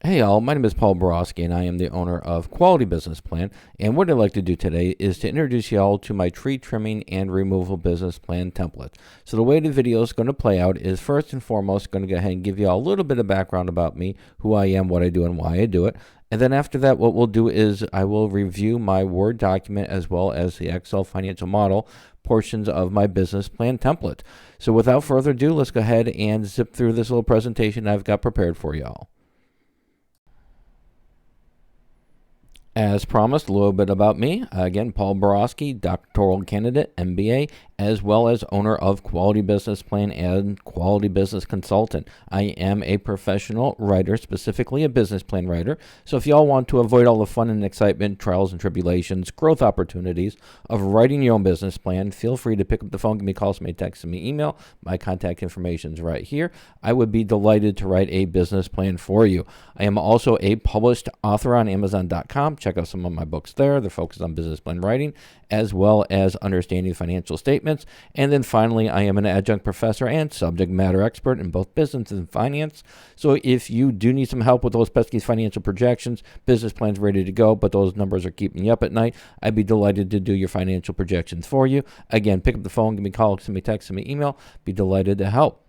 Hey all, my name is Paul Borosky and I am the owner of Quality Business Plan, and what I'd like to do today is to introduce you all to my tree trimming and removal business plan template. So the way the video is going to play out is first and foremost going to go ahead and give you all a little bit of background about me, who I am, what I do, and why I do it. And then after that, what we'll do is I will review my Word document as well as the Excel financial model portions of my business plan template. So without further ado, let's go ahead and zip through this little presentation I've got prepared for y'all. As promised, a little bit about me. Again, Paul Borosky, doctoral candidate, MBA, as well as owner of Quality Business Plan and Quality Business Consultant. I am a professional writer, specifically a business plan writer. So if y'all want to avoid all the fun and excitement, trials and tribulations, growth opportunities of writing your own business plan, feel free to pick up the phone, give me a call, send me a text, send me email. My contact information is right here. I would be delighted to write a business plan for you. I am also a published author on Amazon.com. Check out some of my books there. They're focused on business plan writing as well as understanding financial statements. And then finally, I am an adjunct professor and subject matter expert in both business and finance. So if you do need some help with those pesky financial projections, business plans ready to go, but those numbers are keeping you up at night, I'd be delighted to do your financial projections for you. Again, pick up the phone, give me a call, send me a text, send me an email. Be delighted to help.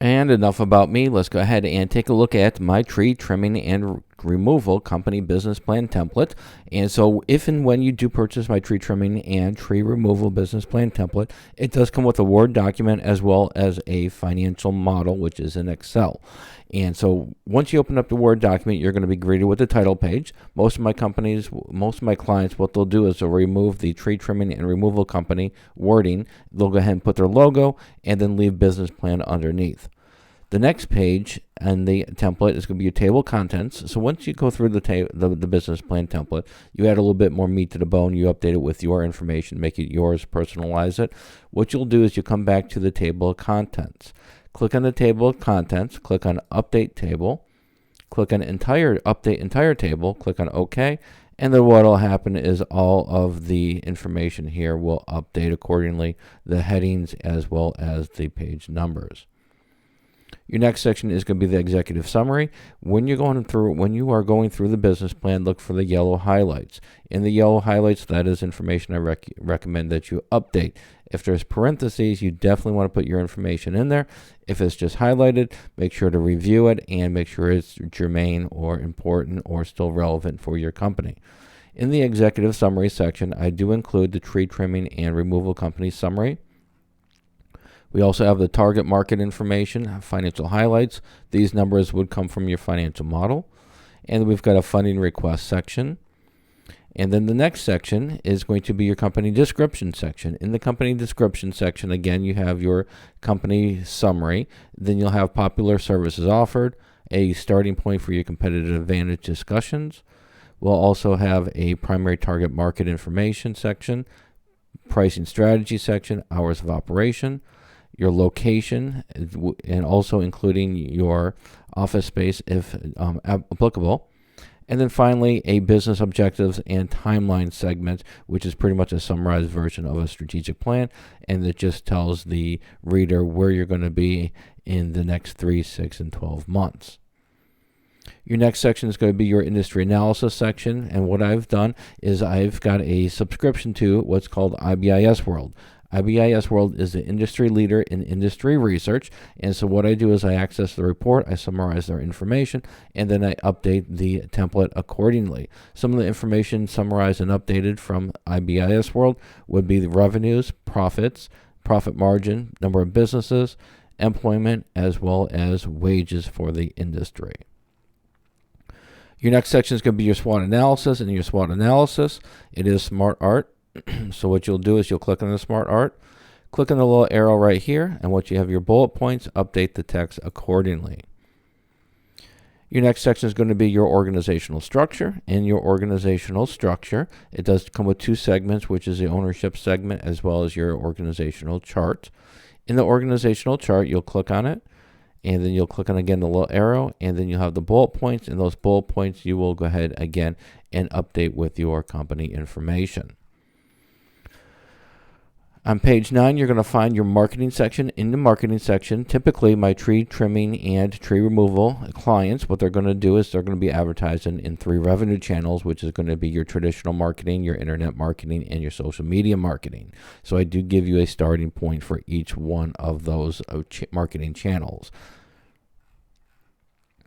And enough about me. Let's go ahead and take a look at my tree trimming and removal company business plan template. And so if and when you do purchase my tree trimming and tree removal business plan template, it does come with a Word document as well as a financial model, which is in Excel. And so once you open up the Word document, you're going to be greeted with the title page. Most of my clients, what they'll do is they'll remove the tree trimming and removal company wording. They'll go ahead and put their logo and then leave business plan underneath. The next page and the template is going to be your table of contents. So once you go through the business plan template, you add a little bit more meat to the bone. You update it with your information, make it yours, personalize it. What you'll do is you come back to the table of contents. Click on the table of contents, click on Update Table, click on Update Entire Table, click on OK, and then what will happen is all of the information here will update accordingly, the headings as well as the page numbers. Your next section is going to be the executive summary. When you are going through the business plan, look for the yellow highlights. In the yellow highlights, that is information I recommend that you update. If there's parentheses, you definitely want to put your information in there. If it's just highlighted, make sure to review it and make sure it's germane or important or still relevant for your company. In the executive summary section, I do include the tree trimming and removal company summary. We also have the target market information, financial highlights. These numbers would come from your financial model. And we've got a funding request section. And then the next section is going to be your company description section. In the company description section, again, you have your company summary. Then you'll have popular services offered, a starting point for your competitive advantage discussions. We'll also have a primary target market information section, pricing strategy section, hours of operation, your location, and also including your office space if applicable. And then finally, a business objectives and timeline segment, which is pretty much a summarized version of a strategic plan, and it just tells the reader where you're going to be in the next 3, 6, and 12 months. Your next section is going to be your industry analysis section, and what I've done is I've got a subscription to what's called IBIS World. IBIS World is the industry leader in industry research, and so what I do is I access the report, I summarize their information, and then I update the template accordingly. Some of the information summarized and updated from IBIS World would be the revenues, profits, profit margin, number of businesses, employment, as well as wages for the industry. Your next section is going to be your SWOT analysis, and your SWOT analysis, it is Smart Art. So what you'll do is you'll click on the Smart Art, click on the little arrow right here, and once you have your bullet points, update the text accordingly. Your next section is going to be your organizational structure. In your organizational structure, it does come with 2 segments, which is the ownership segment as well as your organizational chart. In the organizational chart, you'll click on it, and then you'll click on again the little arrow, and then you'll have the bullet points, and those bullet points you will go ahead again and update with your company information. On page 9, you're going to find your marketing section. In the marketing section, typically my tree trimming and tree removal clients, what they're going to do is they're going to be advertising in 3 revenue channels, which is going to be your traditional marketing, your internet marketing, and your social media marketing. So I do give you a starting point for each one of those marketing channels.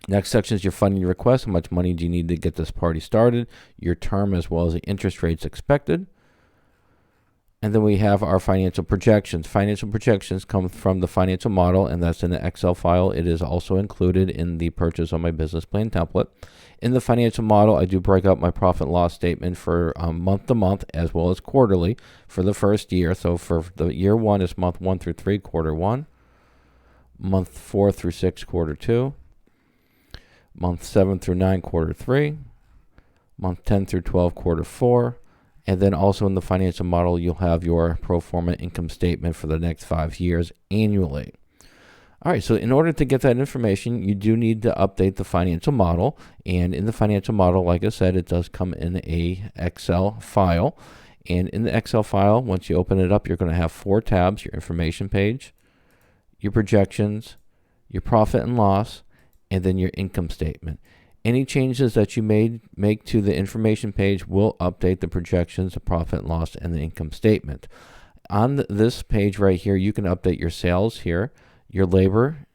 Next section is your funding request. How much money do you need to get this party started? Your term as well as the interest rates expected. And then we have our financial projections. Financial projections come from the financial model, and that's in the Excel file. It is also included in the purchase of my business plan template. In the financial model, I do break up my profit and loss statement for month to month as well as quarterly for the first year. So for the year 1 is month 1 through 3, quarter 1. Month 4 through 6, quarter 2. Month 7 through 9, quarter 3. Month 10 through 12, quarter 4. And then also in the financial model, you'll have your pro forma income statement for the next 5 years annually. All right, so in order to get that information, you do need to update the financial model. And in the financial model, like I said, it does come in a Excel file. And in the Excel file, once you open it up, you're going to have 4 tabs: your information page, your projections, your profit and loss, and then your income statement. Any changes that you make to the information page will update the projections, the profit and loss, and the income statement. On this page right here, you can update your sales here, your labor,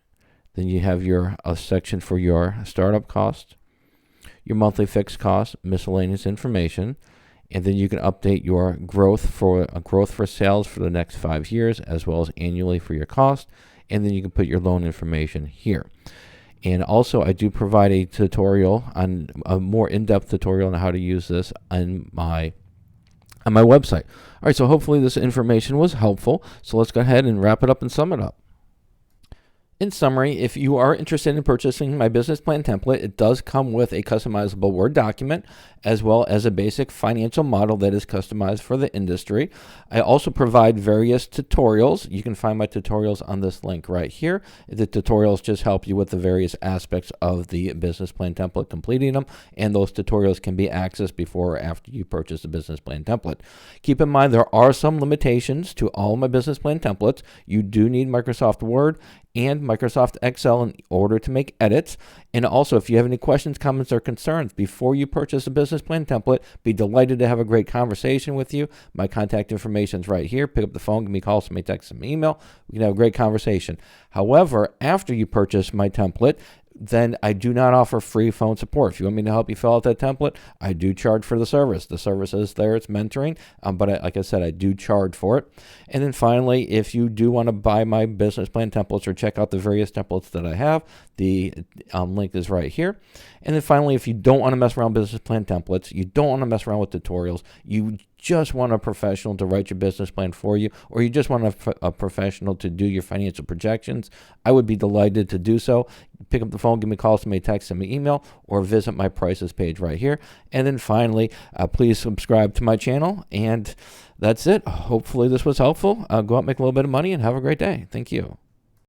then you have your section for your startup cost, your monthly fixed cost, miscellaneous information, and then you can update your growth for sales for the next 5 years as well as annually for your cost, and then you can put your loan information here. And also, I do provide a tutorial, on a more in-depth tutorial on how to use this on my website. All right, so hopefully this information was helpful. So let's go ahead and wrap it up and sum it up. In summary, if you are interested in purchasing my business plan template, it does come with a customizable Word document as well as a basic financial model that is customized for the industry. I also provide various tutorials. You can find my tutorials on this link right here. The tutorials just help you with the various aspects of the business plan template, completing them, and those tutorials can be accessed before or after you purchase the business plan template. Keep in mind there are some limitations to all my business plan templates. You do need Microsoft Word and Microsoft Excel in order to make edits. And also, if you have any questions, comments, or concerns before you purchase a business plan template, be delighted to have a great conversation with you. My contact information is right here. Pick up the phone, give me a call, send me a text, send me an email. We can have a great conversation. However, after you purchase my template, then I do not offer free phone support. If you want me to help you fill out that template, I do charge for the service. The service is there, it's mentoring, but like I said, I do charge for it. And then finally, if you do want to buy my business plan templates or check out the various templates that I have, the link is right here. And then finally, if you don't want to mess around with business plan templates, you don't want to mess around with tutorials, you just want a professional to write your business plan for you, or you just want a professional to do your financial projections, I would be delighted to do so. Pick up the phone, give me a call, send me a text, send me an email, or visit my prices page right here. And then finally, please subscribe to my channel. And that's it. Hopefully this was helpful. Go out, make a little bit of money, and have a great day. Thank you.